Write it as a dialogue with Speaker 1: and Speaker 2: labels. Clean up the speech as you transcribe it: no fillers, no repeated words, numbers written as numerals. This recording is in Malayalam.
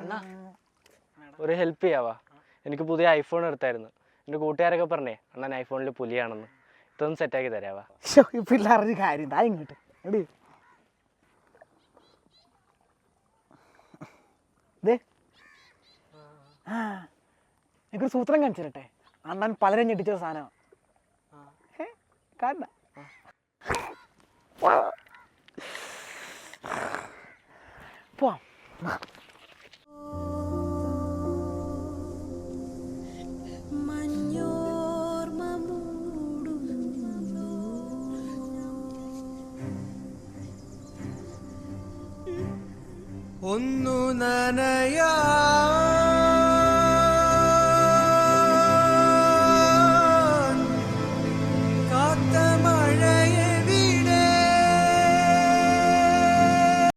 Speaker 1: അണ്ണാ ഒരു ഹെൽപ്പ് ചെയ്യാവാ? എനിക്ക് പുതിയ ഐഫോൺ എടുത്തായിരുന്നു. എൻ്റെ കൂട്ടുകാരൊക്കെ പറഞ്ഞേ അണ്ണൻ ഐഫോണിൽ പുലിയാണെന്ന്. ഇതൊന്ന് സെറ്റാക്കി തരാവാ?
Speaker 2: പിള്ളേരുടെ കാര്യം താ ഇങ്ങോട്ട് എനിക്കൊരു സൂത്രം കാണിച്ചു തരട്ടെ. അണ്ണൻ പലരും ഞെട്ടിച്ച സാധനമാണ്. കാണ പോവാം.
Speaker 3: ഒന്നു നനയാ